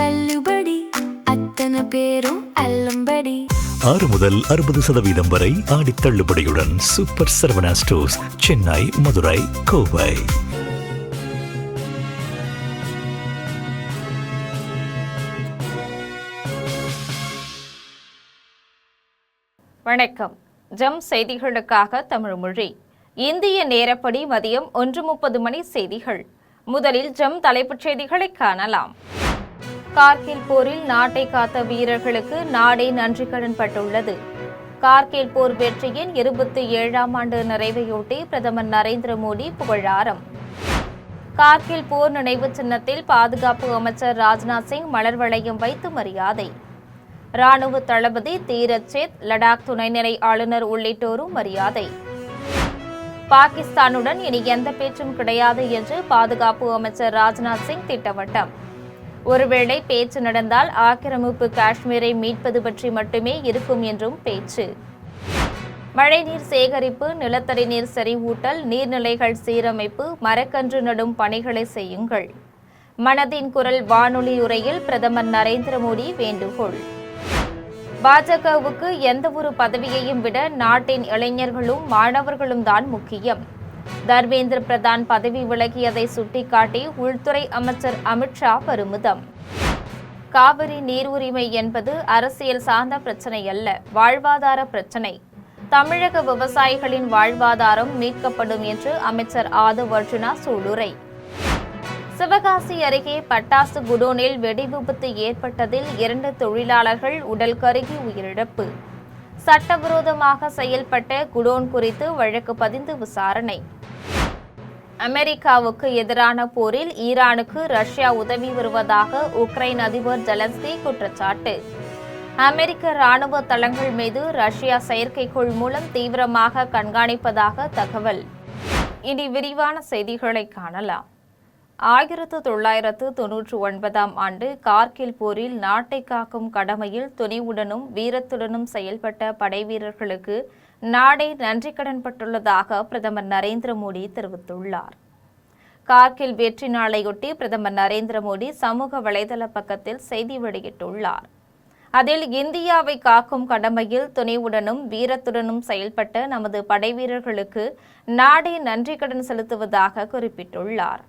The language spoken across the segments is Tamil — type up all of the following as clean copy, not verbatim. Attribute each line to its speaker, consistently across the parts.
Speaker 1: தள்ளுபடி அத்தனை பேரும் அல்லம்படி
Speaker 2: 6 முதல் 60% வரை ஆடி தள்ளுபடியுடன் சூப்பர் சரவணா ஸ்டோர்ஸ், சென்னை, மதுரை, கோவை.
Speaker 3: வணக்கம். ஜம் செய்திகளுக்காக தமிழ் மொழி. இந்திய நேரப்படி மதியம் 1:30 மணி செய்திகள். முதலில் ஜம் தலைப்புச் செய்திகளை காணலாம். கார்கில் போரில் நாட்டை காத்த வீரர்களுக்கு நாடே நன்றி கடன் பட்டுள்ளது. கார்கில் போர் வெற்றியின் 27ஆம் ஆண்டு நிறைவையொட்டி பிரதமர் நரேந்திர மோடி புகழாரம். கார்கில் போர் நினைவு சின்னத்தில் பாதுகாப்பு அமைச்சர் ராஜ்நாத் சிங் மலர் வளையம் வைத்து மரியாதை. ராணுவ தளபதி தீரத் சேத், லடாக் துணைநிலை ஆளுநர் உள்ளிட்டோரும் மரியாதை. பாகிஸ்தானுடன் இனி எந்த பேச்சும் கிடையாது என்று பாதுகாப்பு அமைச்சர் ராஜ்நாத் சிங் திட்டவட்டம். ஒருவேளை பேச்சு நடந்தால் ஆக்கிரமிப்பு காஷ்மீரை மீட்பது பற்றி மட்டுமே இருக்கும் என்றும் பேச்சு. மழைநீர் சேகரிப்பு, நிலத்தடி நீர் செறிவூட்டல், நீர்நிலைகள் சீரமைப்பு, மரக்கன்று நடும் பணிகளை செய்யுங்கள். மனதின் குரல் வானொலி உரையில் பிரதமர் நரேந்திர மோடி வேண்டுகோள். பாஜகவுக்கு எந்த ஒரு பதவியையும் விட நாட்டின் இளைஞர்களும் மாணவர்களும் தான் முக்கியம். தர்மேந்திர பிரதான் பதவி விலகியதை சுட்டிக்காட்டி உள்துறை அமைச்சர் அமித்ஷா பெருமிதம். காவிரி நீர் உரிமை என்பது அரசியல் சார்ந்த பிரச்சினை அல்ல, வாழ்வாதார பிரச்சினை. தமிழக விவசாயிகளின் வாழ்வாதாரம் மீட்கப்படும் என்று அமைச்சர் ஆதவ் அர்ஜுனா சூளுரை. சிவகாசி அருகே பட்டாசு குடோனில் வெடி விபத்து ஏற்பட்டதில் 2 தொழிலாளர்கள் உடல் கருகி உயிரிழப்பு. சட்டவிரோதமாக செயல்பட்ட குடோன் குறித்து வழக்கு பதிந்து விசாரணை. அமெரிக்காவுக்கு எதிரான போரில் ஈரானுக்கு ரஷ்யா உதவி வருவதாக உக்ரைன் அதிபர் ஜெலன்ஸ்கி குற்றச்சாட்டு. அமெரிக்க ராணுவ தளங்கள் மீது ரஷ்யா செயற்கைக்கோள் மூலம் தீவிரமாக கண்காணிப்பதாக தகவல். இனி விரிவான செய்திகளை காணலாம். 1999ஆம் ஆண்டு கார்கில் போரில் நாட்டை காக்கும் கடமையில் துணிவுடனும் வீரத்துடனும் செயல்பட்ட படைவீரர்களுக்கு நாடே நன்றி கடன் பட்டுள்ளதாக பிரதமர் நரேந்திர மோடி தெரிவித்துள்ளார். கார்கில் வெற்றி நாளையொட்டி பிரதமர் நரேந்திர மோடி சமூக வலைதள பக்கத்தில் செய்தி வெளியிட்டுள்ளார். அதில் இந்தியாவை காக்கும் கடமையில் துணிவுடனும் வீரத்துடனும் செயல்பட்ட நமது படைவீரர்களுக்கு நாடே நன்றி கடன் செலுத்துவதாக குறிப்பிட்டுள்ளார்.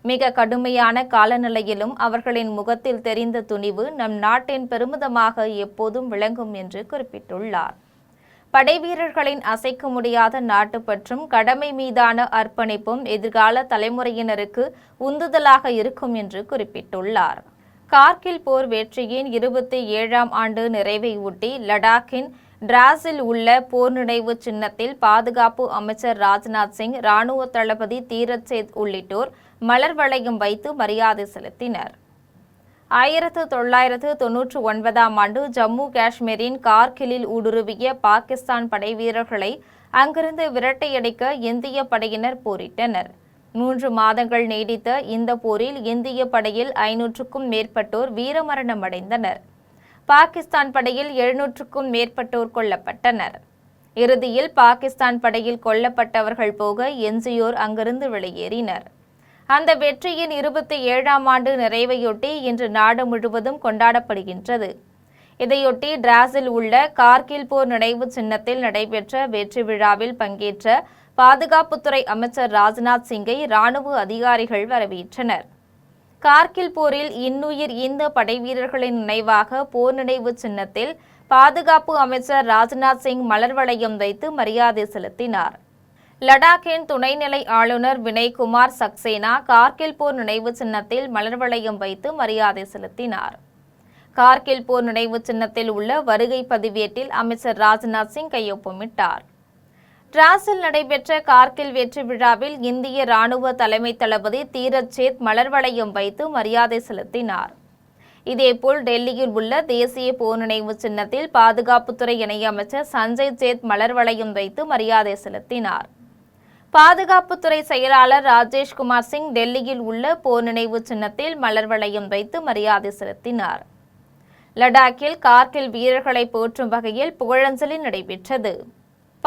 Speaker 3: மிக கடுமையான காலநிலையிலும் அவர்களின் முகத்தில் தெரிந்த துணிவு நம் நாட்டின் பெருமிதமாக எப்போதும் விளங்கும் என்று குறிப்பிட்டுள்ளார். படைவீரர்களின் அசைக்க முடியாத நாட்டுப்பற்றும் கடமை மீதான அர்ப்பணிப்பும் எதிர்கால தலைமுறையினருக்கு உந்துதலாக இருக்கும் என்று குறிப்பிட்டுள்ளார். கார்கில் போர் வெற்றியின் 27ஆம் ஆண்டு நிறைவை ஒட்டி லடாக்கின் டிராஸில் உள்ள போர் நினைவு சின்னத்தில் பாதுகாப்பு அமைச்சர் ராஜ்நாத் சிங், ராணுவ தளபதி தீரத் சேத் உள்ளிட்டோர் மலர் வளையம் வைத்து மரியாதை செலுத்தினர். 1999ஆம் ஆண்டு ஜம்மு காஷ்மீரின் கார்கிலில் ஊடுருவிய பாகிஸ்தான் படைவீரர்களை அங்கிருந்து விரட்டியடிக்க இந்திய படையினர் போரிட்டனர். 3 மாதங்கள் நீடித்த இந்த போரில் இந்திய படையில் 500க்கும் மேற்பட்டோர் வீரமரணம் அடைந்தனர். பாகிஸ்தான் படையில் 700க்கும் மேற்பட்டோர் கொல்லப்பட்டனர். இறுதியில் பாகிஸ்தான் படையில் கொல்லப்பட்டவர்கள் போக எஞ்சியோர் அங்கிருந்து வெளியேறினர். அந்த வெற்றியின் 27ஆம் ஆண்டு நிறைவையொட்டி இன்று நாடு முழுவதும் கொண்டாடப்படுகின்றது. இதையொட்டி டிராஸில் உள்ள கார்கில் போர் நினைவு சின்னத்தில் நடைபெற்ற வெற்றி விழாவில் பங்கேற்ற பாதுகாப்புத்துறை அமைச்சர் ராஜ்நாத் சிங்கை ராணுவ அதிகாரிகள் வரவேற்றனர். கார்கில் போரில் இன்னுயிர் ஈந்த படைவீரர்களின் நினைவாக போர் நினைவு சின்னத்தில் பாதுகாப்பு அமைச்சர் ராஜ்நாத் சிங் மலர் வளையம் வைத்து மரியாதை செலுத்தினார். லடாக்கின் துணைநிலை ஆளுநர் வினய்குமார் சக்சேனா கார்கில் போர் நினைவு சின்னத்தில் மலர் வளையம் வைத்து மரியாதை செலுத்தினார். கார்கில் போர் நினைவு சின்னத்தில் உள்ள வருகை பதிவேட்டில் அமைச்சர் ராஜ்நாத் சிங் கையொப்பமிட்டார். டிராஸில் நடைபெற்ற கார்கில் வெற்றி விழாவில் இந்திய ராணுவ தலைமை தளபதி தீரத் சேத் மலர் வளையம் வைத்து மரியாதை செலுத்தினார். இதேபோல் டெல்லியில் உள்ள தேசிய போர் நினைவு சின்னத்தில் பாதுகாப்புத்துறை இணையமைச்சர் சஞ்சய் சேத் மலர் வளையம் வைத்து மரியாதை செலுத்தினார். பாதுகாப்புத்துறை செயலாளர் ராஜேஷ்குமார் சிங் டெல்லியில் உள்ள போர் நினைவு சின்னத்தில் மலர் வளையம் வைத்து மரியாதை செலுத்தினார். லடாக்கில் கார்கில் வீரர்களை போற்றும் வகையில் புகழஞ்சலி நடைபெற்றது.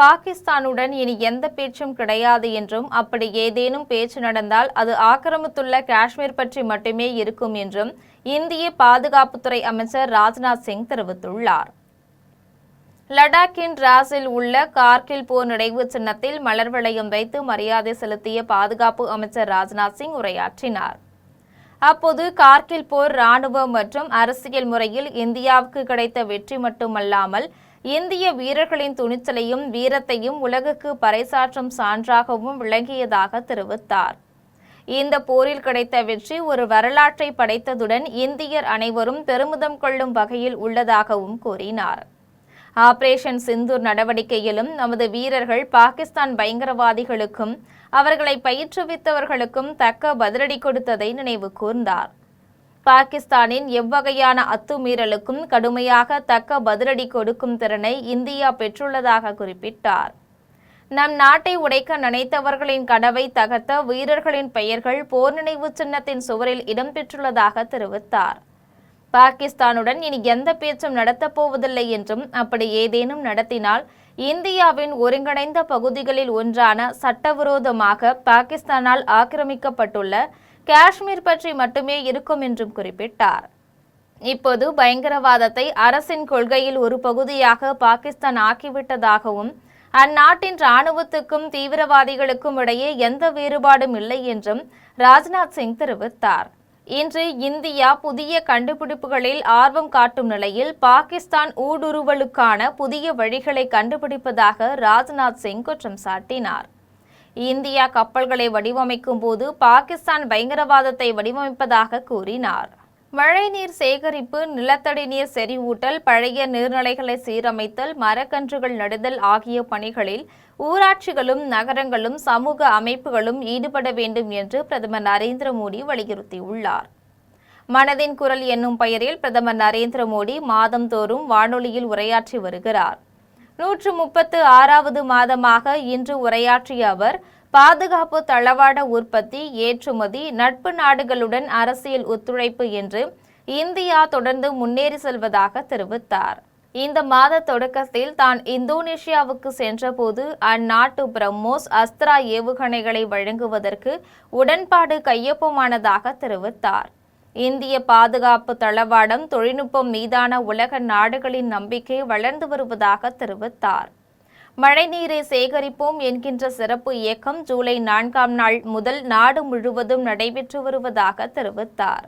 Speaker 3: பாகிஸ்தானுடன் இனி எந்த பேச்சும் கிடையாது என்றும் அப்படி ஏதேனும் பேச்சு நடந்தால் அது ஆக்கிரமித்துள்ள காஷ்மீர் பற்றி மட்டுமே இருக்கும் என்றும் இந்திய பாதுகாப்புத்துறை அமைச்சர் ராஜ்நாத் சிங் தெரிவித்துள்ளார். லடாக்கின் டிராஸில் உள்ள கார்கில் போர் நினைவு சின்னத்தில் மலர் வளையம் வைத்து மரியாதை செலுத்திய பாதுகாப்பு அமைச்சர் ராஜ்நாத் சிங் உரையாற்றினார். அப்போது கார்கில் போர் ராணுவ மற்றும் அரசியல் முறையில் இந்தியாவுக்கு கிடைத்த வெற்றி மட்டுமல்லாமல் இந்திய வீரர்களின் துணிச்சலையும் வீரத்தையும் உலகுக்கு பறைசாற்றும் சான்றாகவும் விளங்கியதாக தெரிவித்தார். இந்த போரில் கிடைத்த வெற்றி ஒரு வரலாற்றை படைத்ததுடன் இந்தியர் அனைவரும் பெருமிதம் கொள்ளும் வகையில் உள்ளதாகவும் கூறினார். ஆபரேஷன் சிந்தூர் நடவடிக்கையிலும் நமது வீரர்கள் பாகிஸ்தான் பயங்கரவாதிகளுக்கும் அவர்களை பயிற்றுவித்தவர்களுக்கும் தக்க பதிலடி கொடுத்ததை நினைவு கூர்ந்தார். பாகிஸ்தானின் எவ்வகையான அத்துமீறலுக்கும் கடுமையாக தக்க பதிலடி கொடுக்கும் திறனை இந்தியா பெற்றுள்ளதாக குறிப்பிட்டார். நம் நாட்டை உடைக்க நினைத்தவர்களின் கனவை தகர்த்த வீரர்களின் பெயர்கள் போர் நினைவு சின்னத்தின் சுவரில் இடம்பெற்றுள்ளதாக தெரிவித்தார். பாகிஸ்தானுடன் இனி எந்த பேச்சும் நடத்தப் போவதில்லை என்றும் அப்படி ஏதேனும் நடத்தினால் இந்தியாவின் ஒருங்கிணைந்த பகுதிகளில் ஒன்றான சட்டவிரோதமாக பாகிஸ்தானால் ஆக்கிரமிக்கப்பட்டுள்ள காஷ்மீர் பற்றி மட்டுமே இருக்கும் என்றும் குறிப்பிட்டார். இப்போது பயங்கரவாதத்தை அரசின் கொள்கையில் ஒரு பகுதியாக பாகிஸ்தான் ஆக்கிவிட்டதாகவும் அந்நாட்டின் இராணுவத்துக்கும் தீவிரவாதிகளுக்கும் இடையே எந்த வேறுபாடும் இல்லை என்றும் ராஜ்நாத் சிங் தெரிவித்தார். இன்று இந்தியா புதிய கண்டுபிடிப்புகளில் ஆர்வம் காட்டும் நிலையில் பாகிஸ்தான் ஊடுருவலுக்கான புதிய வழிகளை கண்டுபிடிப்பதாக ராஜ்நாத் சிங் குற்றம் சாட்டினார். இந்தியா கப்பல்களை வடிவமைக்கும் போது பாகிஸ்தான் பயங்கரவாதத்தை வடிவமைப்பதாக கூறினார். மழைநீர் சேகரிப்பு, நிலத்தடி நீர் செறிவூட்டல், பழைய நீர்நிலைகளை சீரமைத்தல், மரக்கன்றுகள் நடுதல் ஆகிய பணிகளில் ஊராட்சிகளும் நகரங்களும் சமூக அமைப்புகளும் ஈடுபட வேண்டும் என்று பிரதமர் நரேந்திர மோடி வலியுறுத்தியுள்ளார். மனதின் குரல் என்னும் பெயரில் பிரதமர் நரேந்திர மோடி மாதந்தோறும் வானொலியில் உரையாற்றி வருகிறார். 136வது மாதமாக இன்று உரையாற்றிய அவர் பாதுகாப்பு, தளவாட உற்பத்தி, ஏற்றுமதி, நட்பு நாடுகளுடன் அரசியல் ஒத்துழைப்பு என்று இந்தியா தொடர்ந்து முன்னேறி செல்வதாக தெரிவித்தார். இந்த மாத தொடக்கத்தில் தான் இந்தோனேஷியாவுக்கு சென்றபோது அந்நாட்டு பிரம்மோஸ் அஸ்த்ரா ஏவுகணைகளை வழங்குவதற்கு உடன்பாடு கையொப்பமானதாக தெரிவித்தார். இந்திய பாதுகாப்பு தளவாடம் தொழில்நுட்பம் மீதான உலக நாடுகளின் நம்பிக்கை வளர்ந்து வருவதாக தெரிவித்தார். மழைநீரை சேகரிப்போம் என்கின்ற சிறப்பு இயக்கம் ஜூலை 4ஆம் நாள் முதல் நாடு முழுவதும் நடைபெற்று வருவதாக தெரிவித்தார்.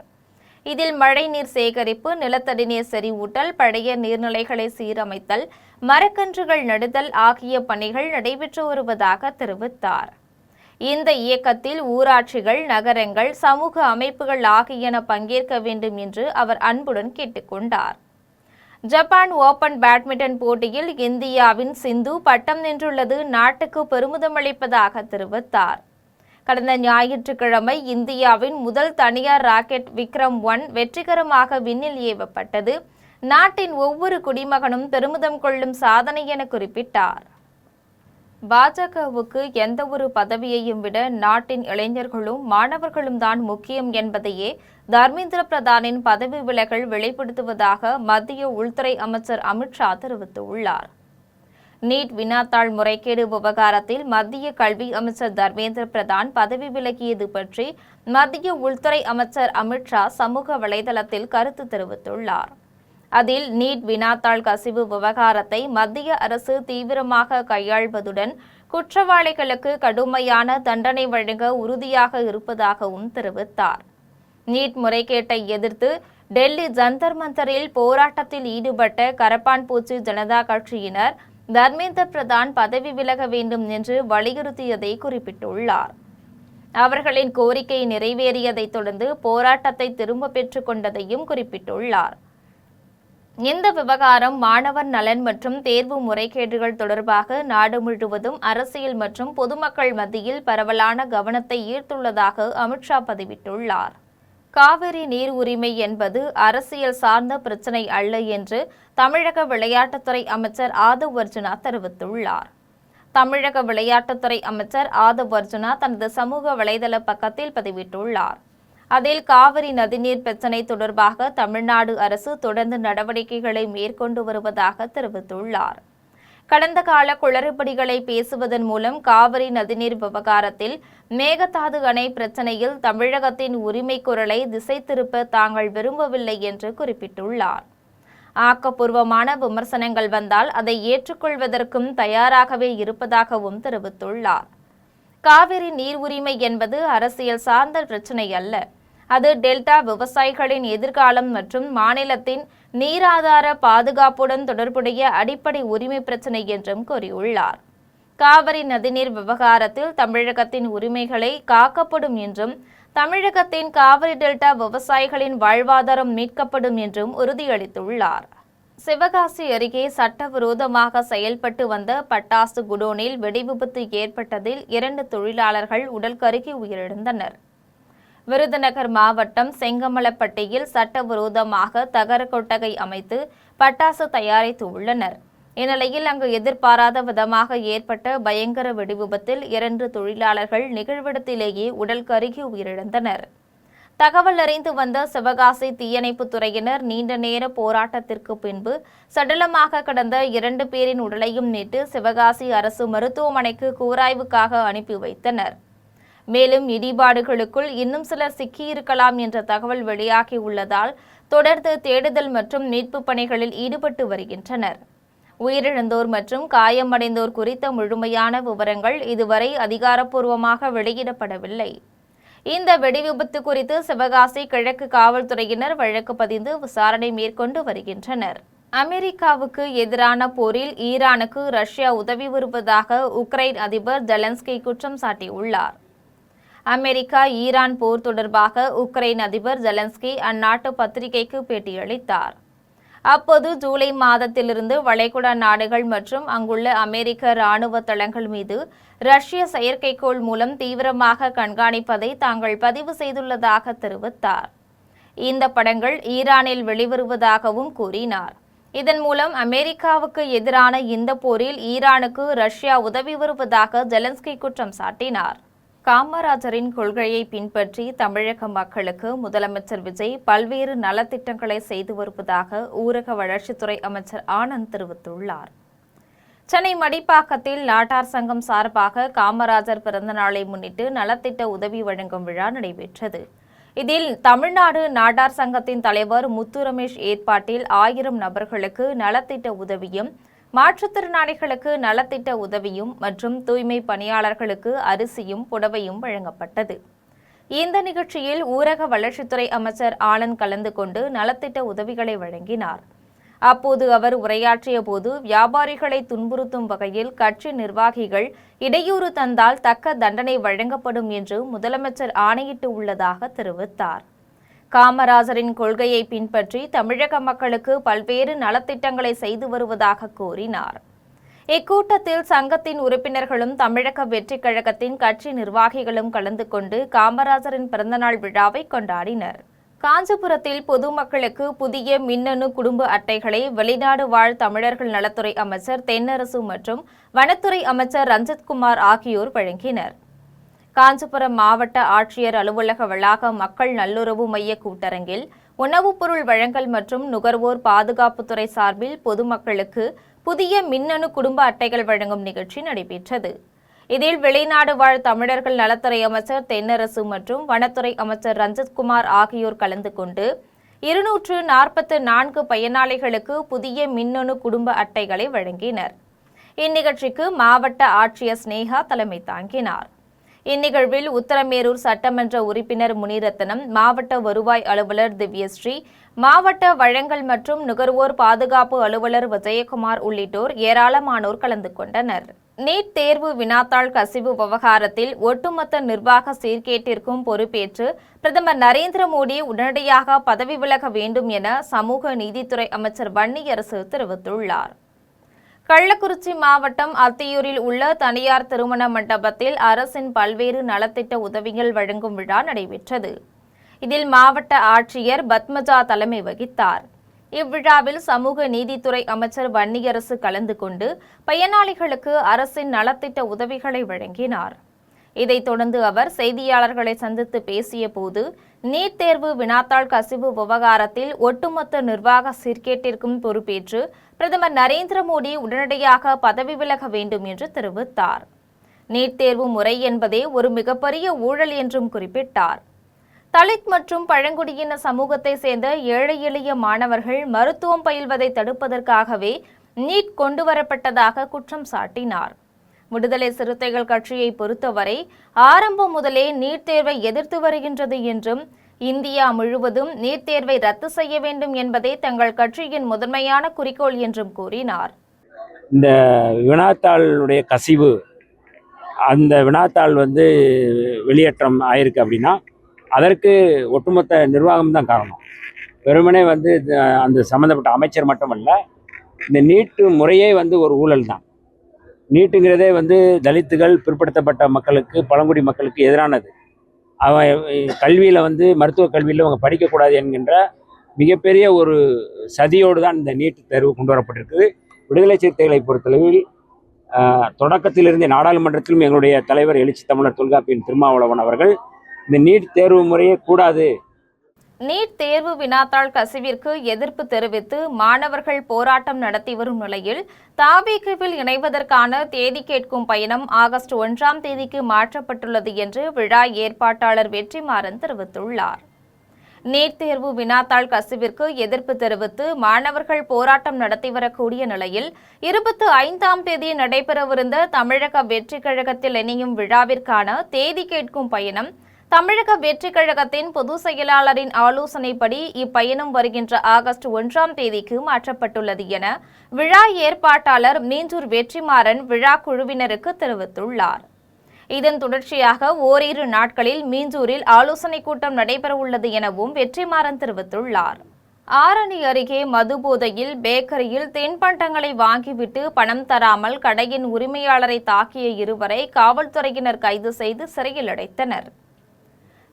Speaker 3: இதில் மழைநீர் சேகரிப்பு, நிலத்தடி நீர் செறிவூட்டல், பழைய நீர்நிலைகளை சீரமைத்தல், மரக்கன்றுகள் நடுதல் ஆகிய பணிகள் நடைபெற்று வருவதாக தெரிவித்தார். இந்த இயக்கத்தில் ஊராட்சிகள், நகரங்கள், சமூக அமைப்புகள் ஆகியன பங்கேற்க வேண்டும் என்று அவர் அன்புடன் கேட்டுக்கொண்டார். ஜப்பான் ஓபன் பேட்மிண்டன் போட்டியில் இந்தியாவின் சிந்து பட்டம் வென்றுள்ளது நாட்டுக்கு பெருமிதம் அளிப்பதாக தெரிவித்தார். கடந்த ஞாயிற்றுக்கிழமை இந்தியாவின் முதல் தனியார் ராக்கெட் விக்ரம்-1 வெற்றிகரமாக விண்ணில் ஏவப்பட்டது. நாட்டின் ஒவ்வொரு குடிமகனும் பெருமிதம் கொள்ளும் சாதனை என குறிப்பிட்டார். பாஜகவுக்கு எந்த ஒரு பதவியையும் விட நாட்டின் இளைஞர்களும் மாணவர்களும் தான் முக்கியம் என்பதையே தர்மேந்திர பிரதானின் பதவி விலகல் வெளிப்படுத்துவதாக மத்திய உள்துறை அமைச்சர் அமித்ஷா தெரிவித்துள்ளார். நீட் வினாத்தாள் முறைகேடு விவகாரத்தில் மத்திய கல்வி அமைச்சர் தர்மேந்திர பிரதான் பதவி விலகியது பற்றி மத்திய உள்துறை அமைச்சர் அமித்ஷா சமூக வலைதளத்தில் கருத்து தெரிவித்துள்ளார். அதில் நீட் வினாத்தாள் கசிவு விவகாரத்தை மத்திய அரசு தீவிரமாக கையாள்வதுடன் குற்றவாளிகளுக்கு கடுமையான தண்டனை வழங்க உறுதியாக இருப்பதாகவும் தெரிவித்தார். நீட் முறைகேட்டை எதிர்த்து டெல்லி ஜந்தர் மந்தரில் போராட்டத்தில் ஈடுபட்ட கரப்பான்பூச்சி ஜனதா கட்சியினர் தர்மேந்திர பிரதான் பதவி விலக வேண்டும் என்று வலியுறுத்தியதை குறிப்பிட்டுள்ளார். அவர்களின் கோரிக்கை நிறைவேறியதைத் தொடர்ந்து போராட்டத்தை திரும்ப பெற்றுக் கொண்டதையும் குறிப்பிட்டுள்ளார். இந்த விவகாரம் மாணவர் நலன் மற்றும் தேர்வு முறைகேடுகள் தொடர்பாக நாடு முழுவதும் அரசியல் மற்றும் பொதுமக்கள் மத்தியில் பரவலான கவனத்தை ஈர்த்துள்ளதாக அமித்ஷா பதிவிட்டுள்ளார். காவிரி நீர் உரிமை என்பது அரசியல் சார்ந்த பிரச்சினை அல்ல என்று தமிழக விளையாட்டுத்துறை அமைச்சர் ஆதவ் அர்ஜுனா தெரிவித்துள்ளார். தமிழக விளையாட்டுத்துறை அமைச்சர் ஆதவ் அர்ஜுனா தனது சமூக வலைதள பக்கத்தில் பதிவிட்டுள்ளார். அதில் காவிரி நதிநீர் பிரச்சினை தொடர்பாக தமிழ்நாடு அரசு தொடர்ந்து நடவடிக்கைகளை மேற்கொண்டு வருவதாக தெரிவித்துள்ளார். கடந்த கால குளறுபடிகளை பேசுவதன் மூலம் காவிரி நதிநீர் விவகாரத்தில் மேகதாது அணை பிரச்சினையில் தமிழகத்தின் உரிமை குரலை திசை திருப்ப தாங்கள் விரும்பவில்லை என்று குறிப்பிட்டுள்ளார். ஆக்கப்பூர்வமான விமர்சனங்கள் வந்தால் அதை ஏற்றுக்கொள்வதற்கும் தயாராகவே இருப்பதாகவும் தெரிவித்துள்ளார். காவிரி நீர் உரிமை என்பது அரசியல் சார்ந்த பிரச்சினை அல்ல. அது டெல்டா விவசாயிகளின் எதிர்காலம் மற்றும் மாநிலத்தின் நீராதார பாதுகாப்புடன் தொடர்புடைய அடிப்படை உரிமை பிரச்சினை என்றும் கூறியுள்ளார். காவிரி நதிநீர் விவகாரத்தில் தமிழகத்தின் உரிமைகளை காக்கப்படும் என்றும் தமிழகத்தின் காவிரி டெல்டா விவசாயிகளின் வாழ்வாதாரம் மீட்கப்படும் என்றும் உறுதியளித்துள்ளார். சிவகாசி அருகே சட்டவிரோதமாக செயல்பட்டு வந்த பட்டாசு குடோனில் வெடிவிபத்து ஏற்பட்டதில் 2 தொழிலாளர்கள் உடல் கருகி உயிரிழந்தனர். விருதுநகர் மாவட்டம் செங்கமலப்பட்டியில் சட்டவிரோதமாக தகர கொட்டகை அமைத்து பட்டாசு தயாரித்து உள்ளனர். இந்நிலையில் அங்கு எதிர்பாராத விதமாக ஏற்பட்ட பயங்கர வெடிவிபத்தில் 2 தொழிலாளர்கள் நிகழ்விடத்திலேயே உடல் கருகி உயிரிழந்தனர். தகவல் அறிந்து வந்த சிவகாசி தீயணைப்பு துறையினர் நீண்ட நேர போராட்டத்திற்கு பின்பு சடலமாக கடந்த 2 பேரின் உடலையும் மீட்டு சிவகாசி அரசு மருத்துவமனைக்கு கூராய்வுக்காக அனுப்பி வைத்தனர். மேலும் இடிபாடுகளுக்குள் இன்னும் சிலர் சிக்கியிருக்கலாம் என்ற தகவல் வெளியாகி உள்ளதால் தொடர்ந்து தேடுதல் மற்றும் மீட்பு பணிகளில் ஈடுபட்டு வருகின்றனர். உயிரிழந்தோர் மற்றும் காயமடைந்தோர் குறித்த முழுமையான விவரங்கள் இதுவரை அதிகாரப்பூர்வமாக வெளியிடப்படவில்லை. இந்த வெடிவிபத்து குறித்து சிவகாசி கிழக்கு காவல்துறையினர் வழக்கு பதிந்து விசாரணை மேற்கொண்டு வருகின்றனர். அமெரிக்காவுக்கு எதிரான போரில் ஈரானுக்கு ரஷ்யா உதவி வருவதாக உக்ரைன் அதிபர் ஜெலன்ஸ்கி குற்றம் சாட்டியுள்ளார். அமெரிக்கா ஈரான் போர் தொடர்பாக உக்ரைன் அதிபர் ஜெலன்ஸ்கி அந்நாட்டு பத்திரிகைக்கு பேட்டியளித்தார். அப்போது ஜூலை மாதத்திலிருந்து வளைகுடா நாடுகள் மற்றும் அங்குள்ள அமெரிக்க இராணுவ தளங்கள் மீது ரஷ்ய செயற்கைக்கோள் மூலம் தீவிரமாக கண்காணிப்பதை தாங்கள் பதிவு செய்துள்ளதாக தெரிவித்தார். இந்த படங்கள் ஈரானில் வெளிவருவதாகவும் கூறினார். இதன் மூலம் அமெரிக்காவுக்கு எதிரான இந்த போரில் ஈரானுக்கு ரஷ்யா உதவி வருவதாக ஜெலன்ஸ்கி குற்றம் சாட்டினார். காமராஜரின் கொள்கையை பின்பற்றி தமிழக மக்களுக்கு முதலமைச்சர் விஜய் பல்வேறு நலத்திட்டங்களை செய்து வருவதாக ஊரக வளர்ச்சித்துறை அமைச்சர் ஆனந்த் தெரிவித்துள்ளார். சென்னை மடிப்பாக்கத்தில் நாட்டார் சங்கம் சார்பாக காமராஜர் பிறந்தநாளை முன்னிட்டு நலத்திட்ட உதவி வழங்கும் விழா நடைபெற்றது. இதில் தமிழ்நாடு நாட்டார் சங்கத்தின் தலைவர் முத்து ரமேஷ் ஏற்பாட்டில் 1000 நபர்களுக்கு நலத்திட்ட உதவியும், மாற்றுத்திறனாளிகளுக்கு நலத்திட்ட உதவியும் மற்றும் தூய்மை பணியாளர்களுக்கு அரிசியும் புடவையும் வழங்கப்பட்டது. இந்த நிகழ்ச்சியில் ஊரக வளர்ச்சித்துறை அமைச்சர் ஆனந்த் கலந்து கொண்டு நலத்திட்ட உதவிகளை வழங்கினார். அப்போது அவர் உரையாற்றிய போது வியாபாரிகளை துன்புறுத்தும் வகையில் கட்சி நிர்வாகிகள் இடையூறு தந்தால் தக்க தண்டனை வழங்கப்படும் என்று முதலமைச்சர் ஆணையிட்டு உள்ளதாக தெரிவித்தார். காமராஜரின் கொள்கையை பின்பற்றி தமிழக மக்களுக்கு பல்வேறு நலத்திட்டங்களை செய்து வருவதாக கூறினார். இக்கூட்டத்தில் சங்கத்தின் உறுப்பினர்களும் தமிழக வெற்றிக் கழகத்தின் கட்சி நிர்வாகிகளும் கலந்து கொண்டு காமராஜரின் பிறந்தநாள் விழாவை கொண்டாடினர். காஞ்சிபுரத்தில் பொதுமக்களுக்கு புதிய மின்னணு குடும்ப அட்டைகளை வெளிநாடு வாழ் தமிழர்கள் நலத்துறை அமைச்சர் தென்னரசு மற்றும் வனத்துறை அமைச்சர் ரஞ்சித்குமார் ஆகியோர் வழங்கினர். காஞ்சிபுரம் மாவட்ட ஆட்சியர் அலுவலக வளாக மக்கள் நல்லுறவு மைய கூட்டரங்கில் உணவுப் பொருள் வழங்கல் மற்றும் நுகர்வோர் பாதுகாப்புத்துறை சார்பில் பொதுமக்களுக்கு புதிய மின்னணு குடும்ப அட்டைகள் வழங்கும் நிகழ்ச்சி நடைபெற்றது. இதில் வெளிநாடு வாழ் தமிழர்கள் நலத்துறை அமைச்சர் தென்னரசு மற்றும் வனத்துறை அமைச்சர் ரஞ்சித்குமார் ஆகியோர் கலந்து கொண்டு 244 பயனாளிகளுக்கு புதிய மின்னணு குடும்ப அட்டைகளை வழங்கினர். இந்நிகழ்ச்சிக்கு மாவட்ட ஆட்சியர் ஸ்னேகா தலைமை தாங்கினார். இந்நிகழ்வில் உத்தரமேரூர் சட்டமன்ற உறுப்பினர் முனிரத்னம், மாவட்ட வருவாய் அலுவலர் திவ்யஸ்ரீ, மாவட்ட வழங்கல் மற்றும் நுகர்வோர் பாதுகாப்பு அலுவலர் விஜயகுமார் உள்ளிட்டோர் ஏராளமானோர் கலந்து கொண்டனர். நீட் தேர்வு வினாத்தாள் கசிவு விவகாரத்தில் ஒட்டுமொத்த நிர்வாக சீர்கேட்டிற்கும் பொறுப்பேற்று பிரதமர் நரேந்திர மோடி உடனடியாக பதவி விலக வேண்டும் என சமூக நீதித்துறை அமைச்சர் வன்னியரசு தெரிவித்துள்ளார். கள்ளக்குறிச்சி மாவட்டம் அத்தியூரில் உள்ள தனியார் திருமண மண்டபத்தில் அரசின் பல்வேறு நலத்திட்ட உதவிகள் வழங்கும் விழா நடைபெற்றது. இதில் மாவட்ட ஆட்சியர் பத்மஜா தலைமை வகித்தார். இவ்விழாவில் சமூக நீதித்துறை அமைச்சர் வன்னியரசு கலந்து கொண்டு பயனாளிகளுக்கு அரசின் நலத்திட்ட உதவிகளை வழங்கினார். இதைத் தொடர்ந்து அவர் செய்தியாளர்களை சந்தித்து பேசிய போது, நீட் தேர்வு வினாத்தாள் கசிவு விவகாரத்தில் ஒட்டுமொத்த நிர்வாக சீர்கேட்டிற்கும் பொறுப்பேற்று பிரதமர் நரேந்திர மோடி உடனடியாக பதவி விலக வேண்டும் என்று தெரிவித்தார். நீட் தேர்வு முறை என்பதே ஒரு மிகப்பெரிய ஊழல் என்றும் குறிப்பிட்டார். தலித் மற்றும் பழங்குடியின சமூகத்தை சேர்ந்த ஏழை எளிய மாணவர்கள் மருத்துவம் பயில்வதை தடுப்பதற்காகவே நீட் கொண்டுவரப்பட்டதாக குற்றம் சாட்டினார். விடுதலை சிறுத்தைகள் கட்சியை பொறுத்தவரை ஆரம்பம் முதலே நீட் தேர்வை எதிர்த்து வருகின்றது என்றும் இந்தியா முழுவதும் நீட் தேர்வை ரத்து செய்ய வேண்டும் என்பதே தங்கள் கட்சியின் முதன்மையான குறிக்கோள் என்றும் கூறினார்.
Speaker 4: இந்த வினாத்தாளுடைய கசிவு, அந்த வினாத்தாள் வெளியேற்றம் ஆயிருக்கு அப்படின்னா அதற்கு ஒட்டுமொத்த நிர்வாகம் தான் காரணம். வெறுமனே அந்த சம்மந்தப்பட்ட அமைச்சர் மட்டுமல்ல, இந்த நீட்டு முறையே ஒரு ஊழல் தான். நீட்டுங்கிறதே தலித்துகள், பிற்படுத்தப்பட்ட மக்களுக்கு, பழங்குடி மக்களுக்கு எதிரானது. கல்வியில் மருத்துவ கல்வியில் அவங்க படிக்கக்கூடாது என்கின்ற மிகப்பெரிய ஒரு சதியோடு தான் இந்த நீட் தேர்வு கொண்டு வரப்பட்டிருக்குது. விடுதலை சிறுத்தைகளை பொறுத்தளவில் தொடக்கத்திலிருந்தே நாடாளுமன்றத்திலும் எங்களுடைய தலைவர் எழுச்சி தமிழர் தொல்காப்பியன் திருமாவளவன் அவர்கள் இந்த நீட் தேர்வு முறையே கூடாது.
Speaker 3: நீட் தேர்வு வினாத்தாள் கசிவிற்கு எதிர்ப்பு தெரிவித்து மாணவர்கள் போராட்டம் நடத்தி வரும் நிலையில் தவிகவில் இணைவதற்கான தேதி கேட்கும் பயணம் ஆகஸ்ட் 1ஆம் தேதிக்கு மாற்றப்பட்டுள்ளது என்று விழா ஏற்பாட்டாளர் வெற்றிமாறன் தெரிவித்துள்ளார். நீட் தேர்வு வினாத்தாள் கசிவிற்கு எதிர்ப்பு தெரிவித்து மாணவர்கள் போராட்டம் நடத்தி வரக்கூடிய நிலையில் 25ஆம் தேதி நடைபெறவிருந்த தமிழக வெற்றி கழகத்தில் இணையும் விழாவிற்கான தேதி கேட்கும் பயணம் தமிழக வெற்றி கழகத்தின் பொதுச் செயலாளரின் ஆலோசனைப்படி இப்பயணம் வருகின்ற ஆகஸ்ட் 1ஆம் தேதிக்கு மாற்றப்பட்டுள்ளது என விழா ஏற்பாட்டாளர் மீஞ்சூர் வெற்றிமாறன் விழா குழுவினருக்கு தெரிவித்துள்ளார். இதன் தொடர்ச்சியாக ஓரிரு நாட்களில் மீஞ்சூரில் ஆலோசனைக் கூட்டம் நடைபெறவுள்ளது எனவும் வெற்றிமாறன் தெரிவித்துள்ளார். ஆரணி அருகே மதுபோதையில் பேக்கரியில் தின்பண்டங்களை வாங்கிவிட்டு பணம் தராமல் கடையின் உரிமையாளரை தாக்கிய இருவரை காவல்துறையினர் கைது செய்து சிறையில் அடைத்தனர்.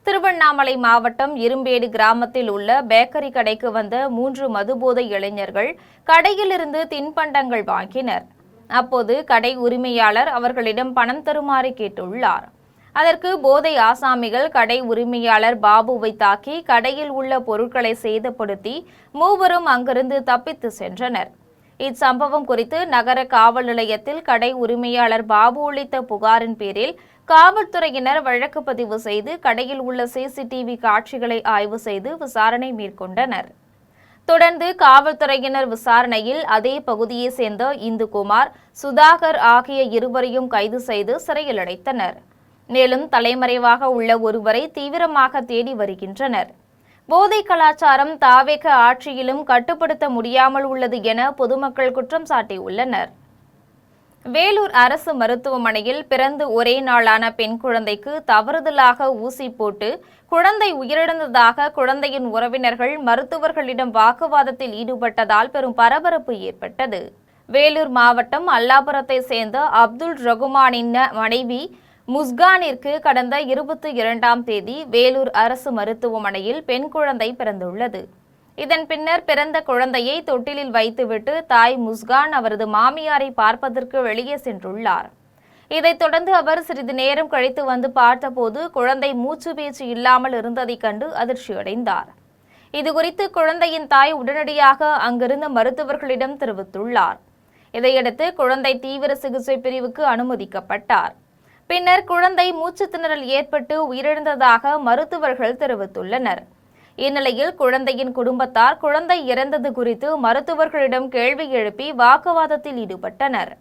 Speaker 3: திருவண்ணாமலை மாவட்டம் இரும்பேடு கிராமத்தில் உள்ள பேக்கரி கடைக்கு வந்த 3 மதுபோதை இளைஞர்கள் கடையிலிருந்து தின்பண்டங்கள் வாங்கினர். அப்போது கடை உரிமையாளர் அவர்களிடம் பணம் தருமாறு கேட்டுள்ளார். அதற்கு போதை ஆசாமிகள் கடை உரிமையாளர் பாபுவை தாக்கி கடையில் உள்ள பொருட்களை சேதப்படுத்தி மூவரும் அங்கிருந்து தப்பித்து சென்றனர். இச்சம்பவம் குறித்து நகர காவல் நிலையத்தில் கடை உரிமையாளர் பாபு அளித்த புகாரின் பேரில் காவல்துறையினர் வழக்கு பதிவு செய்து கடையில் உள்ள சிசிடிவி காட்சிகளை ஆய்வு செய்து விசாரணை மேற்கொண்டனர். தொடர்ந்து காவல்துறையினர் விசாரணையில் அதே பகுதியை சேர்ந்த இந்துகுமார், சுதாகர் ஆகிய இருவரையும் கைது செய்து சிறையில் அடைத்தனர். மேலும் தலைமறைவாக உள்ள ஒருவரை தீவிரமாக தேடி வருகின்றனர். போதை கலாச்சாரம் தாவேக ஆட்சியிலும் கட்டுப்படுத்த முடியாமல் உள்ளது என பொதுமக்கள் குற்றம் சாட்டியுள்ளனர். வேலூர் அரசு மருத்துவமனையில் பிறந்து ஒரே நாளான பெண் குழந்தைக்கு தவறுதலாக ஊசி போட்டு குழந்தை உயிரிழந்ததாக குழந்தையின் உறவினர்கள் மருத்துவர்களிடம் வாக்குவாதத்தில் ஈடுபட்டதால் பெரும் பரபரப்பு ஏற்பட்டது. வேலூர் மாவட்டம் அல்லாபுரத்தை சேர்ந்த அப்துல் ரகுமானின் மனைவி முஸ்கானிற்கு கடந்த 22ஆம் தேதி வேலூர் அரசு மருத்துவமனையில் பெண் குழந்தை பிறந்துள்ளது. இதன் பின்னர் பிறந்த குழந்தையை தொட்டிலில் வைத்துவிட்டு தாய் முஸ்கான் அவரது மாமியாரை பார்ப்பதற்கு வெளியே சென்றுள்ளார். இதைத் தொடர்ந்து அவர் சிறிது நேரம் கழித்து வந்து பார்த்தபோது குழந்தை மூச்சு பேச்சு இல்லாமல் இருந்ததைக் கண்டு அதிர்ச்சியடைந்தார். இதுகுறித்து குழந்தையின் தாய் உடனடியாக அங்கிருந்த மருத்துவர்களிடம் தெரிவித்துள்ளார். இதையடுத்து குழந்தை தீவிர சிகிச்சை பிரிவுக்கு அனுமதிக்கப்பட்டார். பின்னர் குழந்தை மூச்சு திணறல் ஏற்பட்டு உயிரிழந்ததாக மருத்துவர்கள் தெரிவித்துள்ளனர். இந்நிலையில் குழந்தையின் குடும்பத்தார் குழந்தை இறந்தது குறித்து மருத்துவர்களிடம் கேள்வி எழுப்பி வாக்குவாதத்தில் ஈடுபட்டனர்.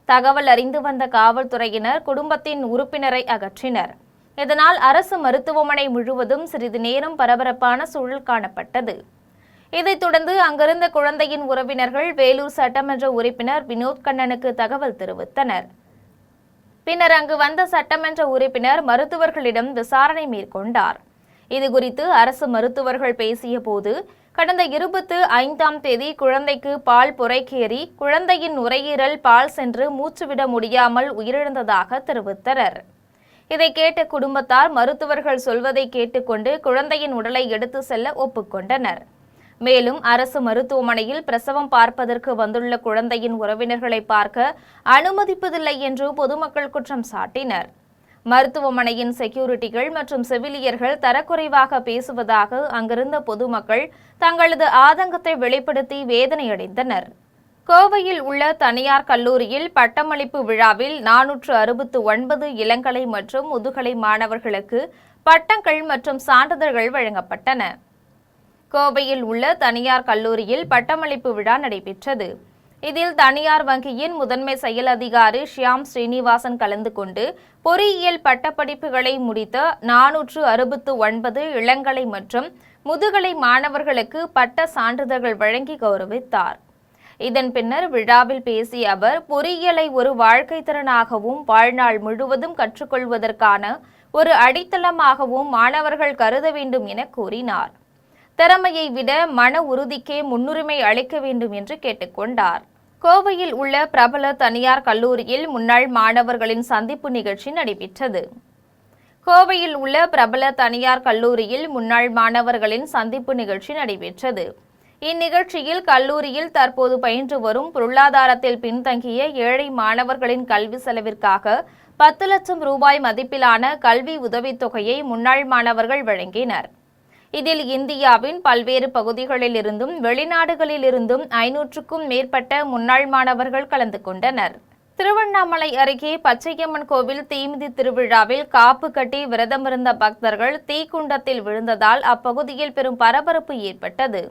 Speaker 3: தகவல் அறிந்து வந்த காவல்துறையினர் குடும்பத்தின் உறுப்பினரை அகற்றினர். இதனால் அரசு மருத்துவமனை முழுவதும் சிறிது நேரம் பரபரப்பான சூழல் காணப்பட்டது. இதைத் தொடர்ந்து அங்கிருந்த குழந்தையின் உறவினர்கள் வேலூர் சட்டமன்ற உறுப்பினர் வினோத் கண்ணனுக்கு தகவல் தெரிவித்தனர். பின்னர் அங்கு வந்த சட்டமன்ற உறுப்பினர் மருத்துவர்களிடம் விசாரணை மேற்கொண்டார். இதுகுறித்து அரசு மருத்துவர்கள் பேசிய போது கடந்த 25ஆம் தேதி குழந்தைக்கு பால் புரைக்கேறி குழந்தையின் நுரையீரல் பால் சென்று மூச்சுவிட முடியாமல் உயிரிழந்ததாக தெரிவித்தனர். இதை கேட்ட குடும்பத்தார் மருத்துவர்கள் சொல்வதை கேட்டுக்கொண்டு குழந்தையின் உடலை எடுத்து செல்ல ஒப்புக்கொண்டனர். மேலும் அரசு மருத்துவமனையில் பிரசவம் பார்ப்பதற்கு வந்துள்ள குழந்தையின் உறவினர்களை பார்க்க அனுமதிப்பதில்லை என்று பொதுமக்கள் குற்றம் சாட்டினர். மருத்துவமனையின் செக்யூரிட்டிகள் மற்றும் செவிலியர்கள் தரக்குறைவாக பேசுவதாக அங்கிருந்த பொதுமக்கள் தங்களது ஆதங்கத்தை வெளிப்படுத்தி வேதனையடைந்தனர். கோவையில் உள்ள தனியார் கல்லூரியில் பட்டமளிப்பு விழாவில் 469 இளங்கலை மற்றும் முதுகலை மாணவர்களுக்கு பட்டங்கள் மற்றும் சான்றிதழ்கள் வழங்கப்பட்டன. கோவையில் உள்ள தனியார் கல்லூரியில் பட்டமளிப்பு விழா நடைபெற்றது. இதில் தனியார் வங்கியின் முதன்மை செயல் அதிகாரி ஷியாம் ஸ்ரீனிவாசன் கலந்து கொண்டு பொறியியல் பட்டப்படிப்புகளை முடித்த 469 இளங்கலை மற்றும் முதுகலை மாணவர்களுக்கு பட்ட சான்றிதழ்கள் வழங்கி கௌரவித்தார். இதன் பின்னர் விழாவில் பேசிய அவர், பொறியியலை ஒரு வாழ்க்கை திறனாகவும் வாழ்நாள் முழுவதும் கற்றுக்கொள்வதற்கான ஒரு அடித்தளமாகவும் மாணவர்கள் கருத வேண்டும் என கூறினார். திறமையை விட மன உறுதிக்கே முன்னுரிமை அளிக்க வேண்டும் என்று கேட்டுக்கொண்டார். கோவையில் உள்ள பிரபல தனியார் கல்லூரியில் முன்னாள் மாணவர்களின் சந்திப்பு நிகழ்ச்சி நடைபெற்றது. கோவையில் உள்ள பிரபல தனியார் கல்லூரியில் முன்னாள் மாணவர்களின் சந்திப்பு நிகழ்ச்சி நடைபெற்றது. இந்நிகழ்ச்சியில் கல்லூரியில் தற்போது பயின்று வரும் பொருளாதாரத்தில் பின்தங்கிய ஏழை மாணவர்களின் கல்வி செலவிற்காக 10 லட்சம் ரூபாய் மதிப்பிலான கல்வி உதவித்தொகையை முன்னாள் மாணவர்கள் வழங்கினர். இதில் இந்தியாவின் பல்வேறு பகுதிகளில் இருந்தும் வெளிநாடுகளில் இருந்தும் 500க்கும் மேற்பட்ட முன்னாள் மாணவர்கள் கலந்து கொண்டனர். திருவண்ணாமலை அருகே பச்சையம்மன் கோவில் தீமிதி திருவிழாவில் காப்பு கட்டி விரதமிருந்த பக்தர்கள் தீக்குண்டத்தில் விழுந்ததால் அப்பகுதியில் பெரும் பரபரப்பு ஏற்பட்டது.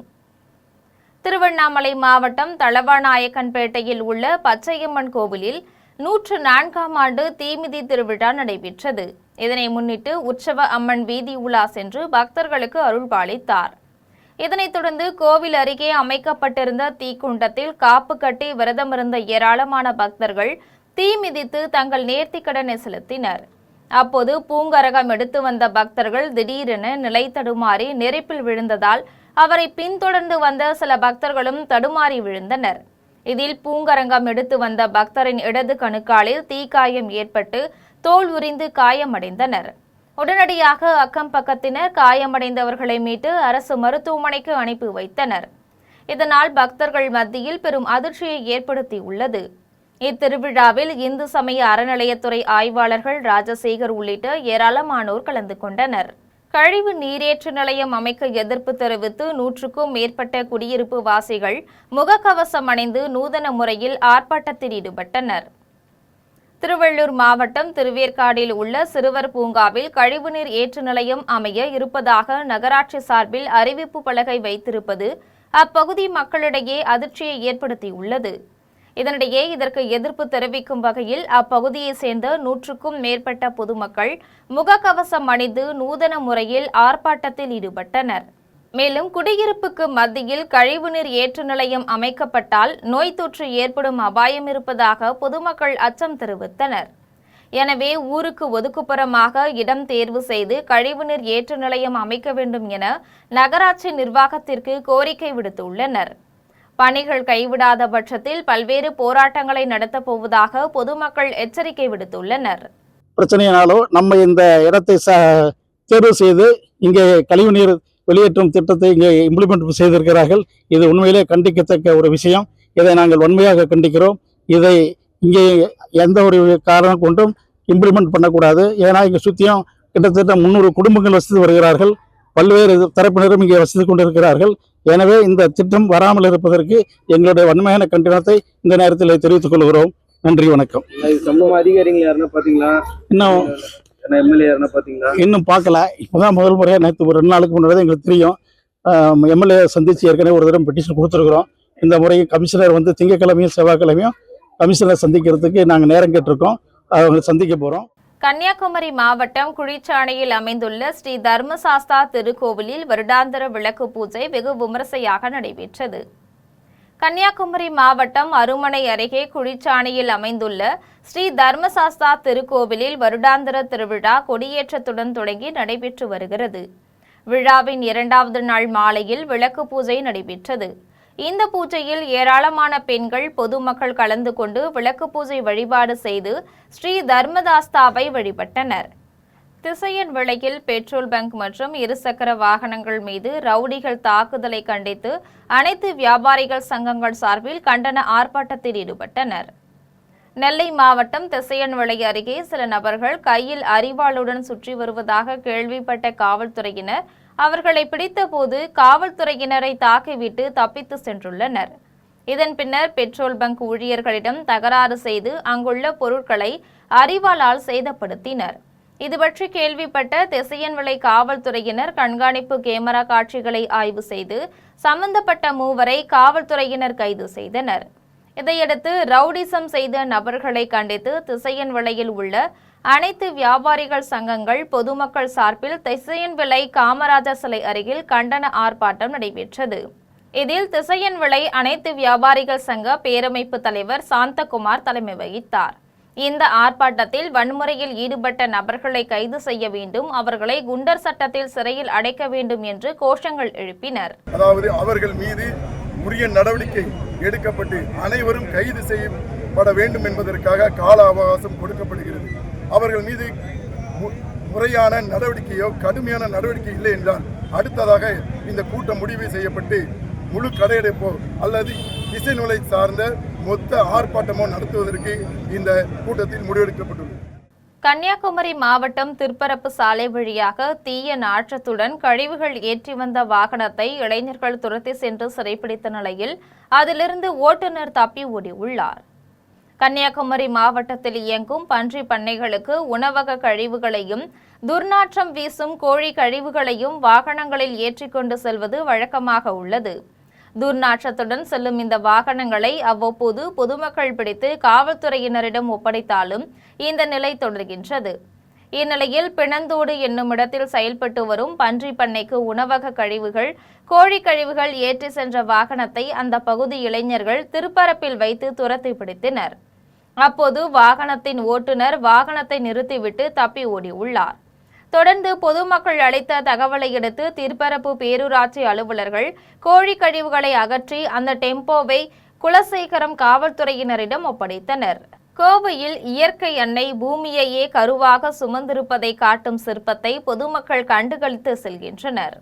Speaker 3: திருவண்ணாமலை மாவட்டம் தளவாநாயக்கன்பேட்டையில் உள்ள பச்சையம்மன் கோவிலில் 104ஆம் ஆண்டு தீமிதி திருவிழா நடைபெற்றது. இதனை முன்னிட்டு உற்சவ அம்மன் வீதி உலா சென்று பக்தர்களுக்கு அருள்பாலித்தார். இதனைத் தொடர்ந்து கோவில் அருகே அமைக்கப்பட்டிருந்த தீக்குண்டத்தில் காப்பு கட்டி விரதமிருந்த ஏராளமான பக்தர்கள் தீ மிதித்து தங்கள் நேர்த்திக்கடனை செலுத்தினர். அப்போது பூங்கரகம் எடுத்து வந்த பக்தர்கள் திடீரென நிலை தடுமாறி நெருப்பில் விழுந்ததால் அவரை பின்தொடர்ந்து வந்த சில பக்தர்களும் தடுமாறி விழுந்தனர். இதில் பூங்கரங்கம் எடுத்து வந்த பக்தரின் இடது கணுக்காலில் தீக்காயம் ஏற்பட்டு தோல் உரிந்து காயமடைந்தனர். உடனடியாக அக்கம் பக்கத்தினர் காயமடைந்தவர்களை மீட்டு அரசு மருத்துவமனைக்கு அனுப்பி வைத்தனர். இதனால் பக்தர்கள் மத்தியில் பெரும் அதிர்ச்சியை ஏற்படுத்தியுள்ளது. இத்திருவிழாவில் இந்து சமய அறநிலையத்துறை ஆய்வாளர்கள் ராஜசேகர் உள்ளிட்ட ஏராளமானோர் கலந்து கொண்டனர். கழிவு நீரேற்று நிலையம் அமைக்க எதிர்ப்பு தெரிவித்து 100க்கும் மேற்பட்ட குடியிருப்பு வாசிகள் முகக்கவசம் அணிந்து நூதன முறையில் ஆர்ப்பாட்டத்தில் ஈடுபட்டனர். திருவள்ளூர் மாவட்டம் திருவேற்காடில் உள்ள சிறுவர் பூங்காவில் கழிவுநீர் ஏற்று நிலையம் அமைய இருப்பதாக நகராட்சி சார்பில் அறிவிப்பு பலகை வைத்திருப்பது அப்பகுதி மக்களிடையே அதிர்ச்சியை ஏற்படுத்தியுள்ளது. இதனிடையே இதற்கு எதிர்ப்பு தெரிவிக்கும் வகையில் அப்பகுதியை சேர்ந்த 100க்கும் மேற்பட்ட பொதுமக்கள் முகக்கவசம் அணிந்து நூதன முறையில் ஆர்ப்பாட்டத்தில் ஈடுபட்டனர். மேலும் குடியிருப்புக்கு மத்தியில் கழிவுநீர் ஏற்று நிலையம் அமைக்கப்பட்டால் நோய் தொற்று ஏற்படும் அபாயம் இருப்பதாக பொதுமக்கள் அச்சம் தெரிவித்தனர். எனவே ஊருக்கு ஒதுக்குப்புறமாக இடம் தேர்வு செய்து கழிவுநீர் ஏற்று நிலையம் அமைக்க வேண்டும் என நகராட்சி நிர்வாகத்திற்கு கோரிக்கை விடுத்துள்ளனர். பணிகள் கைவிடாத பட்சத்தில் பல்வேறு போராட்டங்களை நடத்தப் போவதாக பொதுமக்கள் எச்சரிக்கை விடுத்துள்ளனர்.
Speaker 5: பிரச்சனையினாலோ நம்ம இந்த இடத்தை தேர்வு செய்து இங்கே கழிவுநீர் வெளியேற்றும் திட்டத்தை இங்கே இம்ப்ளிமெண்ட் செய்திருக்கிறார்கள். இது உண்மையிலே கண்டிக்கத்தக்க ஒரு விஷயம். இதை நாங்கள் வன்மையாக கண்டிக்கிறோம். இதை இங்கே எந்த ஒரு காரணம் கொண்டும் இம்ப்ளிமெண்ட் பண்ணக்கூடாது. ஏன்னா இங்கே சுற்றியும் கிட்டத்தட்ட 300 குடும்பங்கள் வசித்து வருகிறார்கள். பல்வேறு தரப்பினரும் இங்கே வசித்து கொண்டிருக்கிறார்கள். எனவே இந்த திட்டம் வராமல் இருப்பதற்கு எங்களுடைய வன்மையான கண்டனத்தை இந்த நேரத்தில் தெரிவித்துக் கொள்கிறோம். நன்றி, வணக்கம்.
Speaker 6: சமூக அதிகாரிகள் யாருன்னா பாத்தீங்களா?
Speaker 5: இன்னும்
Speaker 6: எம்எல்ஏ யாருன்னா பாத்தீங்களா?
Speaker 5: இன்னும் பார்க்கல. இப்போதான் முதல் முறையாக நேற்று ஒரு 2 நாளுக்கு முன்னாடி எங்களுக்கு தெரியும். எம்எல்ஏ சந்தித்து ஏற்கனவே ஒரு தடவை பெட்டிஷன் கொடுத்துருக்குறோம். இந்த முறை கமிஷனர் வந்து திங்கட்கிழமையும் செவ்வாய்க்கிழமையும் கமிஷனர் சந்திக்கிறதுக்கு நாங்கள் நேரம் கேட்டிருக்கோம். அவங்க சந்திக்க போகிறோம்.
Speaker 3: கன்னியாகுமரி மாவட்டம் குழிச்சாணையில் அமைந்துள்ள ஸ்ரீ தர்மசாஸ்தா திருக்கோவிலில் வருடாந்திர விளக்கு பூஜை வெகு விமரிசையாக நடைபெற்றது. கன்னியாகுமரி மாவட்டம் அருமனை அருகே குழிச்சாணையில் அமைந்துள்ள ஸ்ரீ தர்மசாஸ்தா திருக்கோவிலில் வருடாந்திர திருவிழா கொடியேற்றத்துடன் தொடங்கி நடைபெற்று வருகிறது. விழாவின் 2வது நாள் மாலையில் விளக்கு பூஜை நடைபெற்றது. இந்த பூஜையில் ஏராளமான பெண்கள் பொதுமக்கள் கலந்து கொண்டு விளக்கு பூஜை வழிபாடு செய்து ஸ்ரீ தர்மதாஸ்தாவை வழிபட்டனர். திசையன் விலையில் பெட்ரோல் பங்க் மற்றும் இருசக்கர வாகனங்கள் மீது ரவுடிகள் தாக்குதலை கண்டித்து அனைத்து வியாபாரிகள் சங்கங்கள் சார்பில் கண்டன ஆர்ப்பாட்டத்தில் ஈடுபட்டனர். நெல்லை மாவட்டம் திசையன்விளை அருகே சில நபர்கள் கையில் அரிவாளுடன் சுற்றி வருவதாக கேள்விப்பட்ட காவல்துறையினர் அவர்களை பிடித்தபோது காவல்துறையினரை தாக்கிவிட்டு தப்பித்து சென்றுள்ளனர். இதன் பின்னர் பெட்ரோல் பங்க் ஊழியர்களிடம் தகராறு செய்து அங்குள்ள பொருட்களை அரிவாளால் சேதப்படுத்தினர். இது பற்றி கேள்விப்பட்ட திசையன்விளை காவல்துறையினர் கண்காணிப்பு கேமரா காட்சிகளை ஆய்வு செய்து சம்பந்தப்பட்ட மூவரை காவல்துறையினர் கைது செய்தனர். இதையடுத்து ரவுடிசம் செய்த நபர்களை கண்டித்து திசையன்விளையில் உள்ள அனைத்து வியாபாரிகள் சங்கங்கள் பொதுமக்கள் சார்பில் திசையன்விளை காமராஜர் சிலை அருகில் கண்டன ஆர்ப்பாட்டம் நடைபெற்றது. இதில் திசையன்விளை அனைத்து வியாபாரிகள் சங்க பேரமைப்பு தலைவர் சாந்தகுமார் தலைமை வகித்தார். இந்த ஆர்ப்பாட்டத்தில் வன்முறையில் ஈடுபட்ட நபர்களை கைது செய்ய வேண்டும், அவர்களை குண்டர் சட்டத்தில் சிறையில் அடைக்க வேண்டும் என்று கோஷங்கள் எழுப்பினர்.
Speaker 7: அதாவது அவர்கள் மீது உரிய நடவடிக்கை எடுக்கப்பட்டு அனைவரும் கைது செய்யப்பட வேண்டும் என்பதற்காக கால அவகாசம் கொடுக்கப்படுகிறது. அவர்கள் மீது முறையான நடவடிக்கையோ கடுமையான நடவடிக்கை இல்லை என்றால் அடுத்ததாக இந்த கூட்டம் முடிவு செய்யப்பட்டு முழு கடையடைப்போ அல்லது திசைநிலை சார்ந்த மொத்த ஆர்ப்பாட்டமோ நடத்துவதற்கு இந்த கூட்டத்தில் முடிவெடுக்கப்பட்டுள்ளது.
Speaker 3: கன்னியாகுமரி மாவட்டம் திருப்பரப்பு சாலை வழியாக தீய நாற்றத்துடன் கழிவுகள் ஏற்றி வந்த வாகனத்தை இளைஞர்கள் துரத்தி சென்று சிறைப்பிடித்த நிலையில் அதிலிருந்து ஓட்டுநர் தப்பி ஓடியுள்ளார். கன்னியாகுமரி மாவட்டத்தில் இயங்கும் பன்றி பண்ணைகளுக்கு உணவக கழிவுகளையும் துர்நாற்றம் வீசும் கோழி கழிவுகளையும் வாகனங்களில் ஏற்றிக்கொண்டு செல்வது வழக்கமாக உள்ளது. துர்நாற்றத்துடன் செல்லும் இந்த வாகனங்களை அவ்வப்போது பொதுமக்கள் பிடித்து காவல்துறையினரிடம் ஒப்படைத்தாலும் இந்த நிலை தொடர்கின்றது. இந்நிலையில் பிணந்தோடு என்னும் இடத்தில் செயல்பட்டு வரும் பன்றி பண்ணைக்கு உணவக கழிவுகள், கோழி கழிவுகள் ஏற்றி சென்ற வாகனத்தை அந்த பகுதி இளைஞர்கள் திருப்பரப்பில் வைத்து துரத்தி பிடித்தனர். அப்போது வாகனத்தின் ஓட்டுநர் வாகனத்தை நிறுத்திவிட்டு தப்பி ஓடியுள்ளார். தொடர்ந்து பொதுமக்கள் அளித்த தகவலை அடுத்து திருப்பரப்பு பேரூராட்சி அலுவலர்கள் கோழி கழிவுகளை அகற்றி அந்த டெம்போவை குலசேகரம் காவல்துறையினரிடம் ஒப்படைத்தனர். கோவையில் இயற்கை அன்னை பூமியையே கருவாக சுமந்திருப்பதை காட்டும் சிற்பத்தை பொதுமக்கள் கண்டுகளித்து செல்கின்றனர்.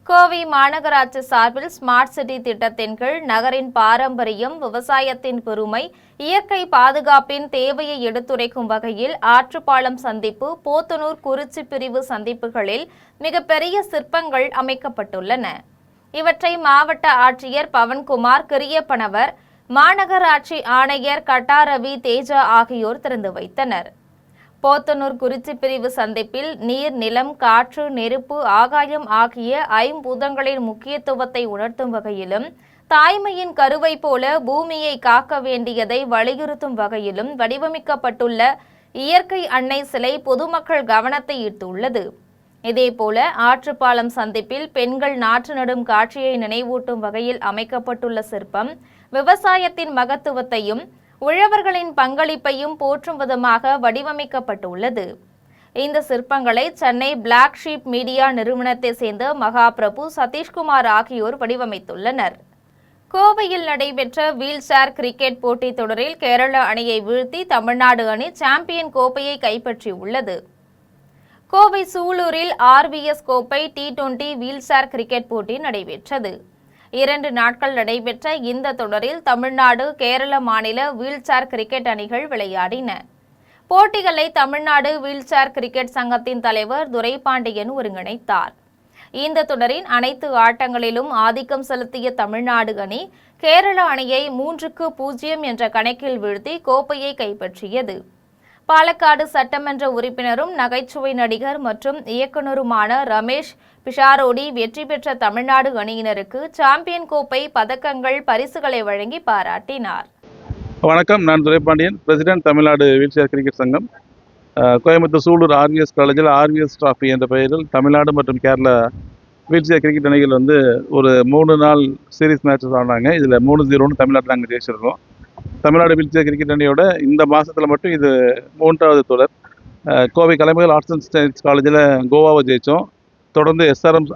Speaker 3: கோவை மாநகராட்சி சார்பில் ஸ்மார்ட் சிட்டி திட்டத்தின் கீழ் நகரின் பாரம்பரியம், விவசாயத்தின் பெருமை, இயற்கை பாதுகாப்பின் தேவையை எடுத்துரைக்கும் வகையில் ஆற்றுப்பாலம் சந்திப்பு, போத்தனூர் குறிச்சி பிரிவு சந்திப்புகளில் மிகப்பெரிய சிற்பங்கள் அமைக்கப்பட்டுள்ளன. இவற்றை மாவட்ட ஆட்சியர் பவன்குமார் கிரியப்பனவர், மாநகராட்சி ஆணையர் கட்டாரவி தேஜா ஆகியோர் திறந்து வைத்தனர். போத்தனூர் குறிச்சி பிரிவு சந்திப்பில் நீர், நிலம், காற்று, நெருப்பு, ஆகாயம் ஆகிய ஐம்பூதங்களின் முக்கியத்துவத்தை உணர்த்தும் வகையிலும் தாய்மையின் கருவை போல பூமியை காக்க வேண்டியதை வலியுறுத்தும் வகையிலும் வடிவமைக்கப்பட்டுள்ள இயற்கை அன்னை சிலை பொதுமக்கள் கவனத்தை ஈர்த்துள்ளது. இதேபோல ஆற்றுப்பாலம் சந்திப்பில் பெண்கள் நாற்று நடும் காட்சியை நினைவூட்டும் வகையில் அமைக்கப்பட்டுள்ள சிற்பம் விவசாயத்தின் மகத்துவத்தையும் உழவர்களின் பங்களிப்பையும் போற்றும் விதமாக வடிவமைக்கப்பட்டுள்ளது. இந்த சிற்பங்களை சென்னை பிளாக் ஷீப் மீடியா நிறுவனத்தை சேர்ந்த மகாபிரபு, சதீஷ்குமார் ஆகியோர் வடிவமைத்துள்ளனர். கோவையில் நடைபெற்ற வீல் சேர் கிரிக்கெட் போட்டித் தொடரில் கேரள அணியை வீழ்த்தி தமிழ்நாடு அணி சாம்பியன் கோப்பையை கைப்பற்றியுள்ளது. கோவை சூலூரில் RVS கோப்பை T20 வீல் சேர் கிரிக்கெட் போட்டி நடைபெற்றது. 2 நாட்கள் நடைபெற்ற இந்த தொடரில் தமிழ்நாடு, கேரள மாநில வீல் சேர் கிரிக்கெட் அணிகள் விளையாடின. போட்டிகளை தமிழ்நாடு வீல் சேர் கிரிக்கெட் சங்கத்தின் தலைவர் துரைபாண்டியன் ஒருங்கிணைத்தார். இந்த தொடரின் அனைத்து ஆட்டங்களிலும் ஆதிக்கம் செலுத்திய தமிழ்நாடு அணி கேரள அணியை 3-0 என்ற கணக்கில் வீழ்த்தி கோப்பையை கைப்பற்றியது. பாலக்காடு சட்டமன்ற உறுப்பினரும் நகைச்சுவை நடிகர் மற்றும் இயக்குநருமான ரமேஷ் பிஷாரோடி வெற்றி பெற்ற தமிழ்நாடு அணியினருக்கு சாம்பியன் கோப்பை, பதக்கங்கள், பரிசுகளை வழங்கி பாராட்டினார்.
Speaker 8: வணக்கம், நான் Duraipandian, president Tamil Nadu wheel chair cricket சங்கம். கோயம்புத்தூர் சூலூர் RVS காலேஜில் RVS டிராஃபி என்ற பெயரில் தமிழ்நாடு மற்றும் கேரளா வீல் சேர் கிரிக்கெட் அணிகள் வந்து ஒரு 3 நாள் சீரீஸ் மேட்சஸ் ஆடினாங்க. இதில் 3-0 தமிழ்நாட்டில் நாங்கள் ஜெயிச்சிருக்கோம். தமிழ்நாடு வீல் சேர் கிரிக்கெட் அணியோட இந்த மாதத்தில் மட்டும் இது 3வது தொடர். கோவை கலைமகள் ஆர்ட்ஸ் அண்ட் சயின்ஸ் காலேஜில் கோவாவை ஜெயித்தோம். தொடர்ந்து SRM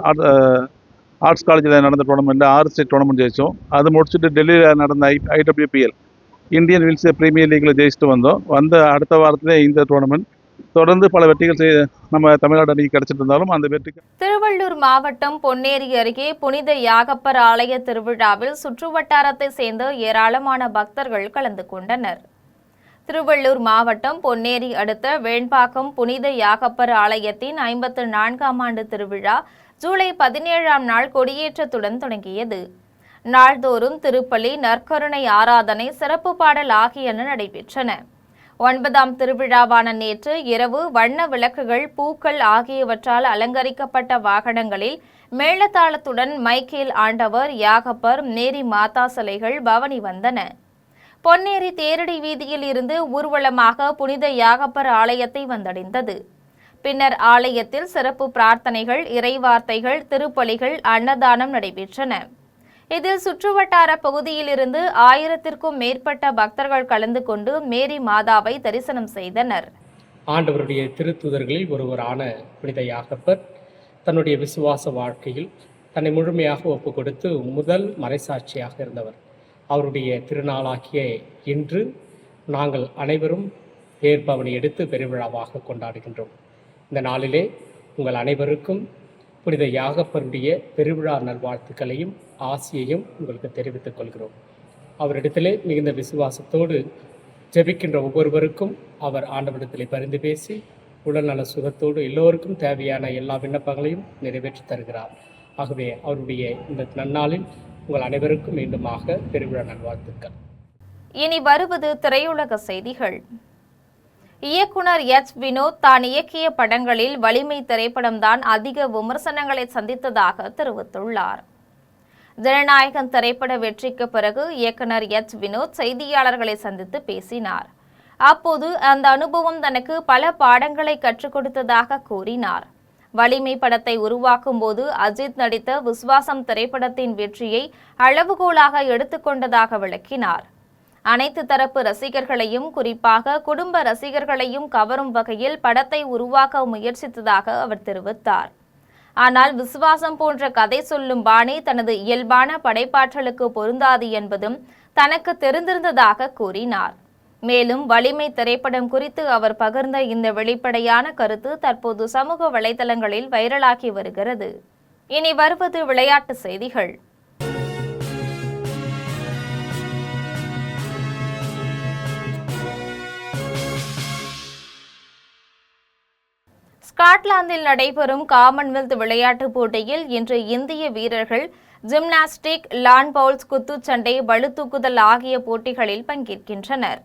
Speaker 8: ஆர்ட்ஸ் காலேஜில் நடந்த டோர்னமெண்ட்டில் 6 ஸ்டேட் டோர்னமெண்ட் ஜெயித்தோம். அது முடிச்சுட்டு டெல்லியில் நடந்த IWPL Indian wheelchair premier லீக்கில் ஜெயிச்சுட்டு வந்த அடுத்த வாரத்தில் இந்த டோர்னமெண்ட் தொடர்ந்து பல வெற்றிகள் நம்ம தமிழ்நாடு அணிக்கு கிடைச்சிட்டு இருந்தாலும் அந்த வெற்றிக்கு.
Speaker 3: திருவள்ளூர் மாவட்டம் பொன்னேரி அருகே புனித யாகப்பர் ஆலய திருவிழாவில் சுற்றுவட்டாரத்தை சேர்ந்த ஏராளமான பக்தர்கள் கலந்து கொண்டனர். திருவள்ளூர் மாவட்டம் பொன்னேரி அடுத்த வேண்பாக்கம் புனித யாகப்பர் ஆலயத்தின் 54ஆம் ஆண்டு திருவிழா ஜூலை 17ஆம் நாள் கொடியேற்றத்துடன் தொடங்கியது. நாள்தோறும் திருப்பலி, நற்கருணை ஆராதனை, சிறப்பு பாடல் ஆகியன நடைபெற்றன. 9ஆம் திருவிழாவான நேற்று இரவு வண்ண விளக்குகள், பூக்கள் ஆகியவற்றால் அலங்கரிக்கப்பட்ட வாகனங்களில் மேளதாளத்துடன் மைக்கேல் ஆண்டவர், யாகப்பர், மேரி மாதா சிலைகள் பவனி வந்தன. பொன்னேரி தேரடி வீதியில் இருந்து ஊர்வலமாக புனித யாகப்பர் ஆலயத்தை வந்தடைந்தது. பின்னர் ஆலயத்தில் சிறப்பு பிரார்த்தனைகள், இறைவார்த்தைகள், திருப்பலிகள், அன்னதானம் நடைபெற்றன. இதில் சுற்றுவட்டார பகுதியிலிருந்து 1000த்திற்கும் மேற்பட்ட பக்தர்கள் கலந்து கொண்டு மேரி மாதாவை தரிசனம் செய்தனர்.
Speaker 9: ஆண்டவருடைய திருத்தூதர்களில் ஒருவரான புனித யாகப்பர் தன்னுடைய விசுவாச வாழ்க்கையில் தன்னை முழுமையாக ஒப்புக் கொடுத்து முதல் மறைசாட்சியாக இருந்தவர். அவருடைய திருநாளாகிய இன்று நாங்கள் அனைவரும் தேர்பவனி எடுத்து பெருவிழாவாக கொண்டாடுகின்றோம். இந்த நாளிலே உங்கள் அனைவருக்கும் புனித யாகப்பருடைய பெருவிழா நல்வாழ்த்துக்களையும் ஆசியையும் உங்களுக்கு தெரிவித்துக் கொள்கிறோம். அவரிடத்திலே மிகுந்த விசுவாசத்தோடு ஜெபிக்கின்ற ஒவ்வொருவருக்கும் அவர் ஆண்டவரிடத்திலே பரிந்து பேசி உடல்நல சுகத்தோடு எல்லோருக்கும் தேவையான எல்லா விண்ணப்பங்களையும் நிறைவேற்றி தருகிறார். ஆகவே அவருடைய இந்த நன்னாளில் உங்கள் அனைவருக்கும் மீண்டுமாக பெருவிழா நல்வாழ்த்துக்கள்.
Speaker 3: இனி வருவது திரையுலக செய்திகள். இயக்குனர் எச். வினோத் தான் இயக்கிய படங்களில் வலிமை திரைப்படம்தான் அதிக விமர்சனங்களை சந்தித்ததாக தெரிவித்துள்ளார். ஜனநாயகன் திரைப்பட வெற்றிக்கு பிறகு இயக்குனர் எச். வினோத் செய்தியாளர்களை சந்தித்து பேசினார். அப்போது அந்த அனுபவம் தனக்கு பல பாடங்களை கற்றுக் கொடுத்ததாக கூறினார். வலிமை படத்தை உருவாக்கும் போது அஜித் நடித்த விஸ்வாசம் திரைப்படத்தின் வெற்றியை அளவுகோலாக எடுத்துக்கொண்டதாக விளக்கினார். அனைத்து தரப்பு ரசிகர்களையும், குறிப்பாக குடும்ப ரசிகர்களையும் கவரும் வகையில் படத்தை உருவாக்க முயற்சித்ததாக அவர் தெரிவித்தார். ஆனால் விசுவாசம் போன்ற கதை சொல்லும் பாணி தனது இயல்பான படைப்பாற்றலுக்கு பொருந்தாது என்பதும் தனக்கு தெரிந்திருந்ததாக கூறினார். மேலும் வலிமை திரைப்படம் குறித்து அவர் பகிர்ந்த இந்த வெளிப்படையான கருத்து தற்போது சமூக வலைதளங்களில் வைரலாகி வருகிறது. இனி வருவது விளையாட்டு செய்திகள். ஸ்காட்லாந்தில் நடைபெறும் காமன்வெல்த் விளையாட்டுப் போட்டியில் இன்று இந்திய வீரர்கள் ஜிம்னாஸ்டிக், லான் பவுல்ஸ், குத்துச்சண்டை, பளுதூக்குதல் ஆகிய போட்டிகளில் பங்கேற்கின்றனர்.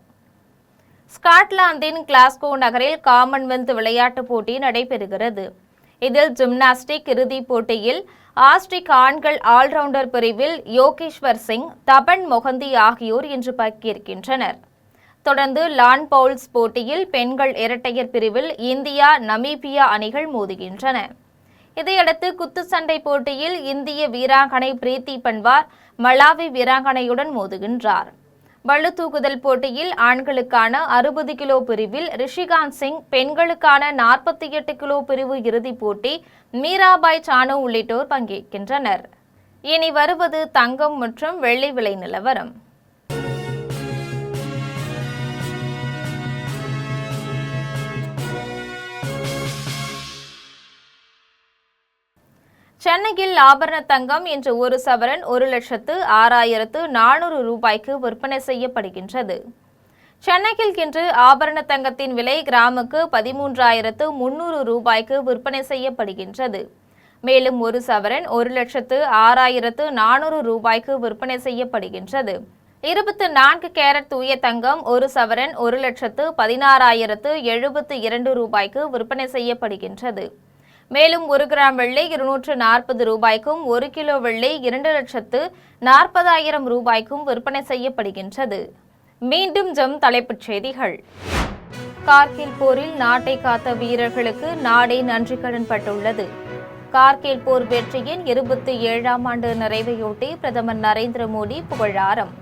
Speaker 3: ஸ்காட்லாந்தின் கிளாஸ்கோ நகரில் காமன்வெல்த் விளையாட்டுப் போட்டி நடைபெறுகிறது. இதில் ஜிம்னாஸ்டிக் இறுதிப் போட்டியில் ஆஸ்ட்ரிக் ஆண்கள் ஆல்ரவுண்டர் பிரிவில் யோகேஸ்வர் சிங், தபன் மொஹந்தி ஆகியோர் இன்று பங்கேற்கின்றனர். தொடர்ந்து லான் பவுல்ஸ் போட்டியில் பெண்கள் இரட்டையர் பிரிவில் இந்தியா, நமீபியா அணிகள் மோதுகின்றன. இதையடுத்து குத்துச்சண்டை போட்டியில் இந்திய வீராங்கனை பிரீத்தி பன்வார் மலாவி வீராங்கனையுடன் மோதுகின்றார். பளுதூக்குதல் போட்டியில் ஆண்களுக்கான 60 கிலோ பிரிவில் ரிஷிகாந்த் சிங், பெண்களுக்கான 48 கிலோ பிரிவு இறுதிப் போட்டி மீராபாய் சானு உள்ளிட்டோர் பங்கேற்கின்றனர். இனி வருவது தங்கம் மற்றும் வெள்ளி விலை நிலவரம். சென்னையில் ஆபரண தங்கம் இன்று ஒரு சவரன் 1,06,400 ரூபாய்க்கு விற்பனை செய்யப்படுகின்றது. சென்னையில் இன்று ஆபரண தங்கத்தின் விலை கிராமுக்கு 13,300 ரூபாய்க்கு விற்பனை செய்யப்படுகின்றது. மேலும் ஒரு சவரன் 1,06,400 ரூபாய்க்கு விற்பனை செய்யப்படுகின்றது. 24 கேரட் தூய தங்கம் ஒரு சவரன் 1,16,072 ரூபாய்க்கு விற்பனை செய்யப்படுகின்றது. மேலும் 1 கிராம் வெள்ளி 240 ரூபாய்க்கும், 1 கிலோ வெள்ளி 2,40,000 ரூபாய்க்கும் விற்பனை செய்யப்படுகின்றது. மீண்டும் தலைப்புச் செய்திகள். கார்கில் போரில் நாட்டை காத்த வீரர்களுக்கு நாடே நன்றி கடன் பட்டுள்ளது. கார்கில் போர் வெற்றியின் 27ஆம் ஆண்டு நிறைவையொட்டி பிரதமர் நரேந்திர மோடி புகழாரம்.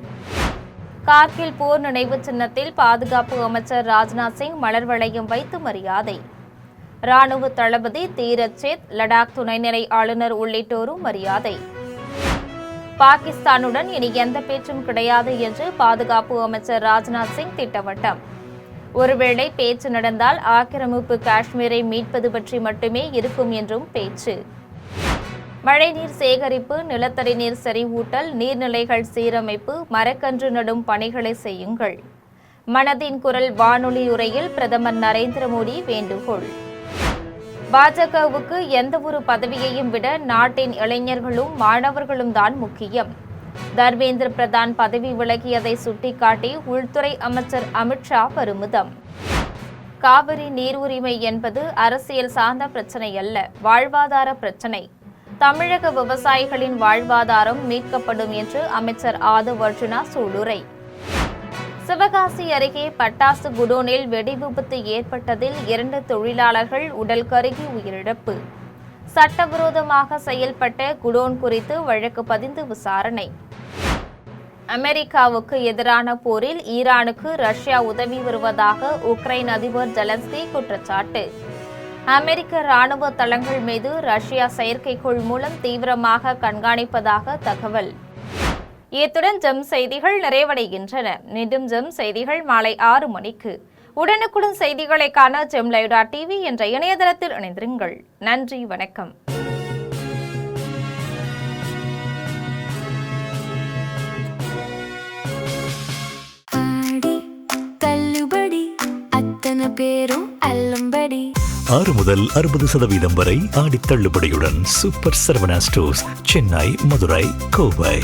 Speaker 3: கார்கில் போர் நினைவு சின்னத்தில் பாதுகாப்பு அமைச்சர் ராஜ்நாத் சிங் மலர் வளையம் வைத்து மரியாதை. ராணுவ தளபதி தீரத் சேத், லடாக் துணைநிலை ஆளுநர் உள்ளிட்டோரும் மரியாதை. பாகிஸ்தானுடன் இனி எந்த பேச்சும் கிடையாது என்று பாதுகாப்பு அமைச்சர் ராஜ்நாத் சிங் திட்டவட்டம். ஒருவேளை பேச்சு நடந்தால் ஆக்கிரமிப்பு காஷ்மீரை மீட்பது பற்றி மட்டுமே இருக்கும் என்றும் பேச்சு. மழைநீர் சேகரிப்பு, நிலத்தடி நீர் செறிவூட்டல், நீர்நிலைகள் சீரமைப்பு, மரக்கன்று நடும் பணிகளை செய்யுங்கள். மனதின் குரல் வானொலி உரையில் பிரதமர் நரேந்திர மோடி வேண்டுகோள். பாஜகவுக்கு எந்த ஒரு பதவியையும் விட நாட்டின் இளைஞர்களும் மாணவர்களும் தான் முக்கியம். தர்மேந்திர பிரதான் பதவி விலகியதை சுட்டிக்காட்டி உள்துறை அமைச்சர் அமித்ஷா பெருமிதம். காவிரி நீர் உரிமை என்பது அரசியல் சார்ந்த பிரச்சினை அல்ல, வாழ்வாதார பிரச்சினை. தமிழக விவசாயிகளின் வாழ்வாதாரம் மீட்கப்படும் என்று அமைச்சர் ஆதவ் அர்ஜுனா சூளுரை. சிவகாசி அருகே பட்டாசு குடோனில் வெடி விபத்து ஏற்பட்டதில் 2 தொழிலாளர்கள் உடல் கருகி உயிரிழப்பு. சட்டவிரோதமாக செயல்பட்ட குடோன் குறித்து வழக்கு பதிந்து விசாரணை. அமெரிக்காவுக்கு எதிரான போரில் ஈரானுக்கு ரஷ்யா உதவி வருவதாக உக்ரைன் அதிபர் ஜெலன்ஸ்கி குற்றச்சாட்டு. அமெரிக்க ராணுவ தளங்கள் மீது ரஷ்யா செயற்கைக்கோள் மூலம் தீவிரமாக கண்காணிப்பதாக தகவல். இத்துடன் ஜெம் செய்திகள் நிறைவடைகின்றன. மீண்டும் ஜெம் செய்திகள் மாலை 6 மணிக்கு. உடனுக்குடன் செய்திகளை காண gemlive.tv என்ற இணையதளத்தில் இணைந்திருங்கள். நன்றி, வணக்கம்.
Speaker 1: தள்ளுபடி அத்தனை பேரும் அல்லும்படி
Speaker 2: 6 முதல் 60% வரை ஆடி தள்ளுபடியுடன் சூப்பர் சரவணா ஸ்டோர்ஸ், சென்னை, மதுரை, கோவை.